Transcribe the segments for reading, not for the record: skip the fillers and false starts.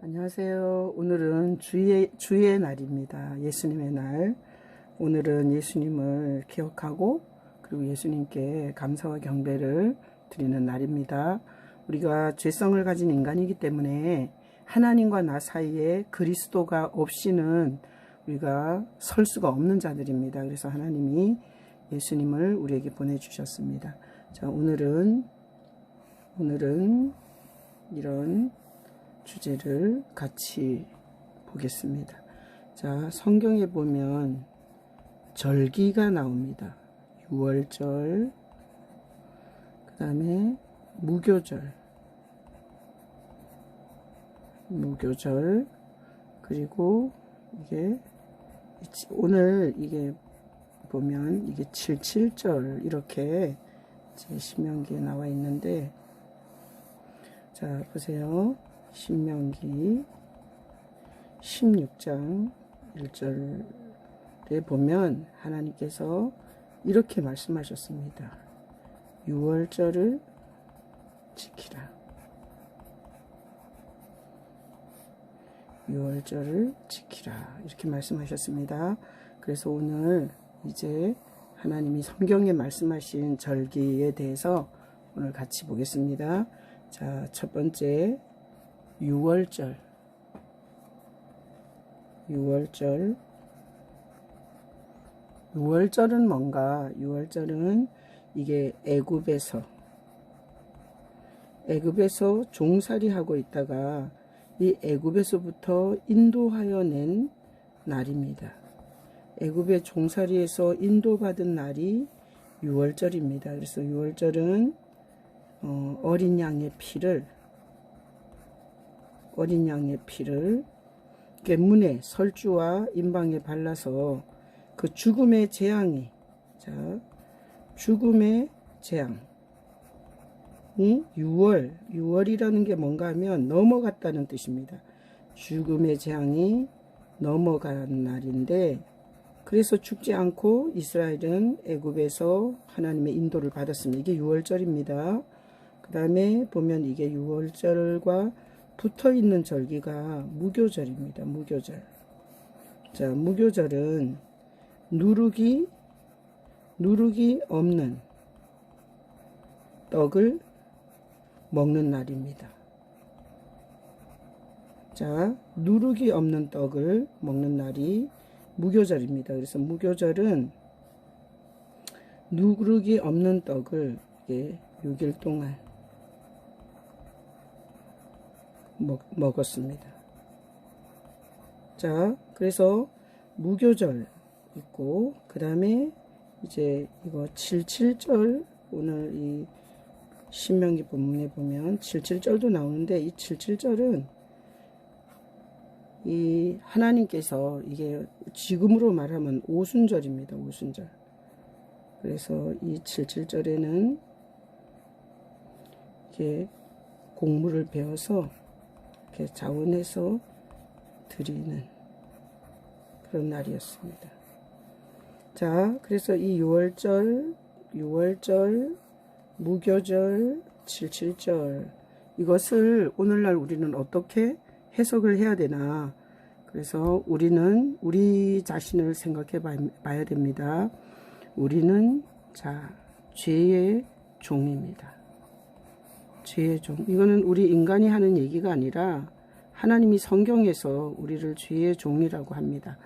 안녕하세요. 오늘은 주의 날입니다. 예수님의 날. 오늘은 예수님을 기억하고 그리고 예수님께 감사와 경배를 드리는 날입니다. 우리가 죄성을 가진 인간이기 때문에 하나님과 나 사이에 그리스도가 없이는 우리가 설 수가 없는 자들입니다. 그래서 하나님이 예수님을 우리에게 보내주셨습니다. 자, 오늘은 이런 주제를 같이 보겠습니다. 자, 성경에 보면 절기가 나옵니다. 유월절, 그 다음에 무교절, 그리고 이게 오늘 이게 보면 이게 77절 이렇게 제 신명기에 나와 있는데, 자, 보세요. 신명기 16장 1절에 보면 하나님께서 이렇게 말씀하셨습니다. 유월절을 지키라. 유월절을 지키라. 이렇게 말씀하셨습니다. 그래서 오늘 이제 하나님이 성경에 말씀하신 절기에 대해서 오늘 같이 보겠습니다. 자, 첫 번째 유월절은 뭔가? 유월절은 이게 애굽에서 종살이 하고 있다가 이 애굽에서부터 인도하여 낸 날입니다. 애굽의 종살이에서 인도받은 날이 유월절입니다. 그래서 유월절은 어린 양의 피를 문에 설주와 임방에 발라서 그 죽음의 재앙이, 죽음의 재앙이 유월이라는 게 뭔가 하면 넘어갔다는 뜻입니다. 죽음의 재앙이 넘어간 날인데, 그래서 죽지 않고 이스라엘은 애굽에서 하나님의 인도를 받았습니다. 이게 유월절입니다. 그 다음에 보면 이게 유월절과 붙어있는 절기가 무교절입니다. 무교절. 자, 무교절은 누룩이 없는 떡을 먹는 날입니다. 자, 누룩이 없는 떡을 먹는 날이 무교절입니다. 그래서 무교절은 누룩이 없는 떡을 6일 동안 먹었습니다. 자, 그래서 무교절 있고, 그 다음에 이제 이거 77절, 오늘 이 신명기 본문에 보면 77절도 나오는데, 이 77절은 이 하나님께서 이게 지금으로 말하면 오순절입니다. 오순절. 그래서 이 77절에는 이렇게 곡물을 베어서 이렇게 자원해서 드리는 그런 날이었습니다. 자, 그래서 이 유월절, 무교절, 77절 이것을 오늘날 우리는 어떻게 해석을 해야 되나? 그래서 우리는 우리 자신을 생각해 봐야 됩니다. 우리는 죄의 종입니다. 죄의 종. 이거는 우리 인간이 하는 얘기가 아니라 하나님이 성경에서 우리를 죄의 종이라고 합니다.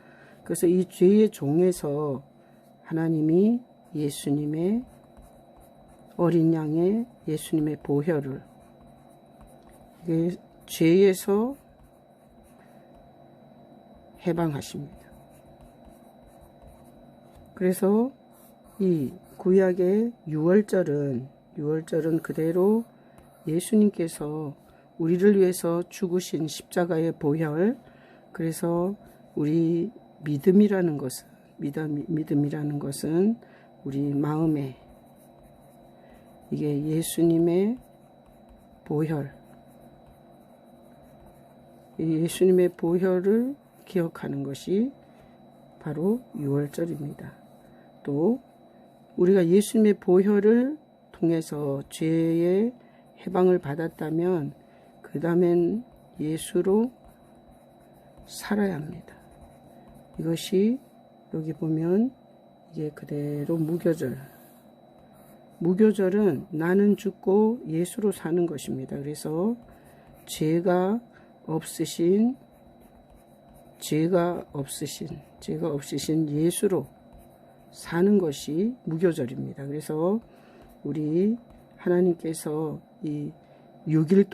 그래서 이 죄의 종에서 하나님이 예수님의 어린 양의 예수님의 보혈을 죄에서 해방하십니다. 그래서 이 구약의 유월절은 그대로 예수님께서 우리를 위해서 죽으신 십자가의 보혈, 그래서 우리 믿음이라는 것은 우리 마음에 이게 예수님의 보혈, 예수님의 보혈을 기억하는 것이 바로 유월절입니다. 또 우리가 예수님의 보혈을 통해서 죄의 해방을 받았다면 그 다음엔 예수로 살아야 합니다. 이것이 여기 보면 이게 그대로 무교절. 무교절은 나는 죽고 예수로 사는 것입니다. 그래서 죄가 없으신 예수로 사는 것이 무교절입니다. 그래서 우리 하나님께서 이 6일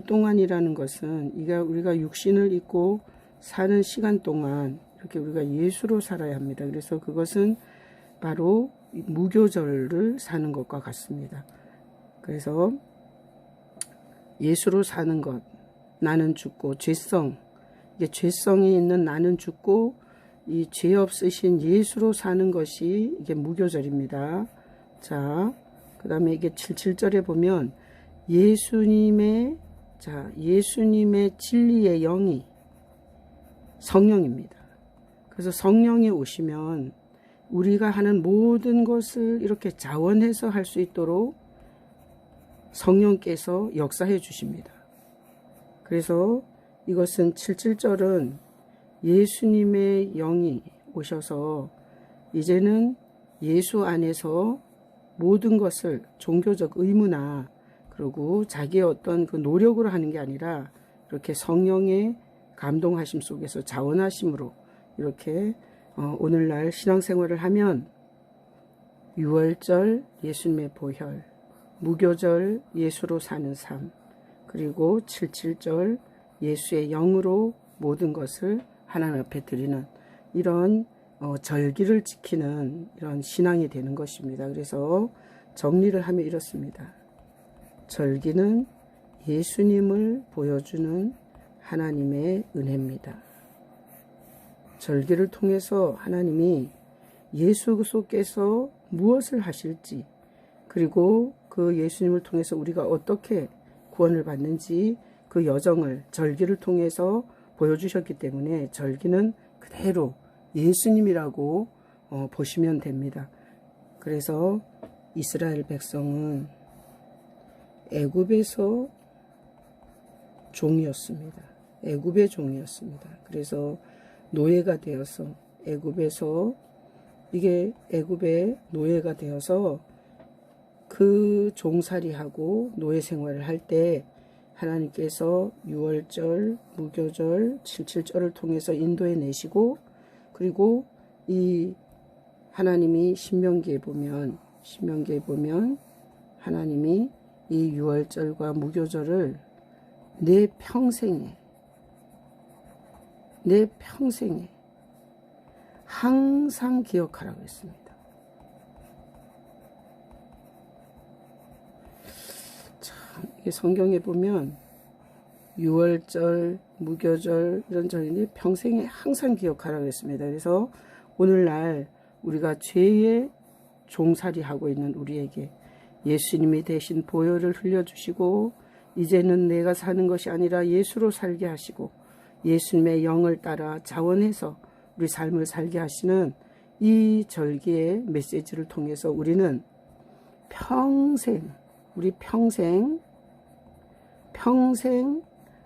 동안이라는 것은 우리가 육신을 입고 사는 시간 동안 이렇게 우리가 예수로 살아야 합니다. 그래서 그것은 바로 무교절을 사는 것과 같습니다. 그래서 예수로 사는 것, 나는 죽고 이게 죄성이 있는 나는 죽고 이 죄 없으신 예수로 사는 것이 이게 무교절입니다. 자, 그 다음에 이게 77절에 보면 예수님의 진리의 영이 성령입니다. 그래서 성령이 오시면 우리가 하는 모든 것을 이렇게 자원해서 할 수 있도록 성령께서 역사해 주십니다. 그래서 이것은 77절은 예수님의 영이 오셔서 이제는 예수 안에서 모든 것을 종교적 의무나 그리고 자기의 어떤 그 노력으로 하는 게 아니라 이렇게 성령의 감동하심 속에서 자원하심으로 이렇게 오늘날 신앙생활을 하면 6월절 예수님의 보혈, 무교절 예수로 사는 삶, 그리고 77절 예수의 영으로 모든 것을 하나님 앞에 드리는 이런 절기를 지키는 이런 신앙이 되는 것입니다. 그래서 정리를 하면 이렇습니다. 절기는 예수님을 보여주는 하나님의 은혜입니다. 절기를 통해서 하나님이 예수께서 무엇을 하실지, 그리고 그 예수님을 통해서 우리가 어떻게 구원을 받는지 그 여정을 절기를 통해서 보여주셨기 때문에 절기는 그대로 예수님이라고 보시면 됩니다. 그래서 이스라엘 백성은 애굽에서 종이었습니다. 애굽의 종이었습니다. 그래서 노예가 되어서 애굽의 노예가 되어서 그 종살이하고 노예 생활을 할 때 하나님께서 6월절, 무교절, 77절을 통해서 인도해 내시고, 그리고 이 하나님이 신명기에 보면 하나님이 이 6월절과 무교절을 내 평생에 항상 기억하라고 했습니다. 참, 이게 성경에 보면 6월절, 무교절 이런 절인데 평생에 항상 기억하라고 했습니다. 그래서 오늘날 우리가 죄의 종살이하고 있는 우리에게 예수님이 대신 보혈을 흘려주시고 이제는 내가 사는 것이 아니라 예수로 살게 하시고 예수님의 영을 따라 자원해서 우리 삶을 살게 하시는 이 절기의 메시지를 통해서 우리는 평생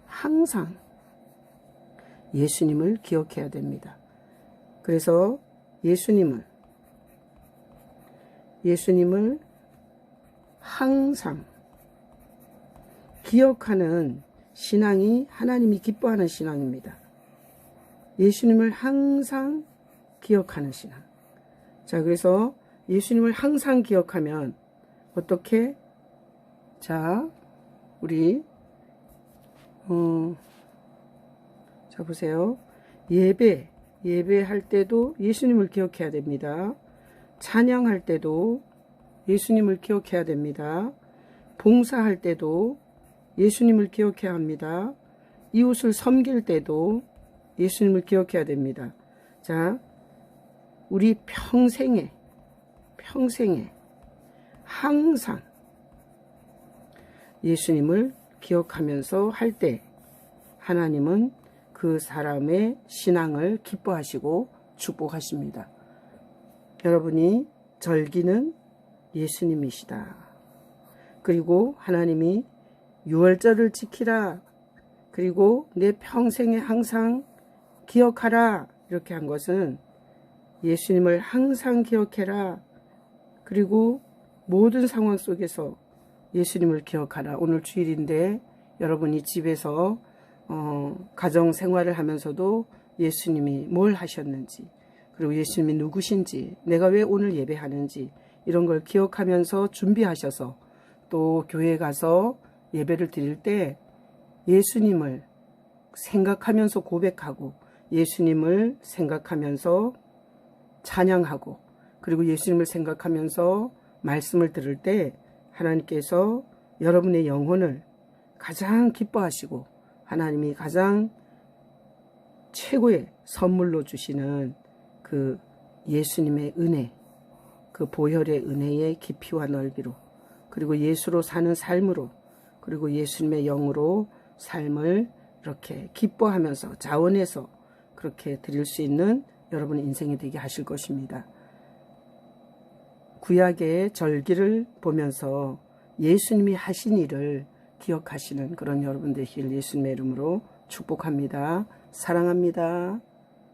항상 예수님을 기억해야 됩니다. 그래서 예수님을 항상 기억하는 신앙이 하나님이 기뻐하는 신앙입니다. 예수님을 항상 기억하는 신앙. 자, 그래서 예수님을 항상 기억하면 어떻게? 자, 우리 자 보세요. 예배할 때도 예수님을 기억해야 됩니다. 찬양할 때도 예수님을 기억해야 됩니다. 봉사할 때도 예수님을 기억해야 합니다. 이웃을 섬길 때도 예수님을 기억해야 됩니다. 자, 우리 평생에 항상 예수님을 기억하면서 할 때 하나님은 그 사람의 신앙을 기뻐하시고 축복하십니다. 여러분이 절기는 예수님이시다. 그리고 하나님이 6월절을 지키라. 그리고 내 평생에 항상 기억하라 이렇게 한 것은 예수님을 항상 기억해라. 그리고 모든 상황 속에서 예수님을 기억하라. 오늘 주일인데 여러분이 집에서 가정 생활을 하면서도 예수님이 뭘 하셨는지, 그리고 예수님이 누구신지, 내가 왜 오늘 예배하는지 이런 걸 기억하면서 준비하셔서 또 교회에 가서 예배를 드릴 때 예수님을 생각하면서 고백하고 예수님을 생각하면서 찬양하고 그리고 예수님을 생각하면서 말씀을 들을 때 하나님께서 여러분의 영혼을 가장 기뻐하시고 하나님이 가장 최고의 선물로 주시는 그 예수님의 은혜, 그 보혈의 은혜의 깊이와 넓이로, 그리고 예수로 사는 삶으로, 그리고 예수님의 영으로 삶을 이렇게 기뻐하면서 자원해서 그렇게 드릴 수 있는 여러분의 인생이 되게 하실 것입니다. 구약의 절기를 보면서 예수님이 하신 일을 기억하시는 그런 여러분 되실 예수님의 이름으로 축복합니다. 사랑합니다.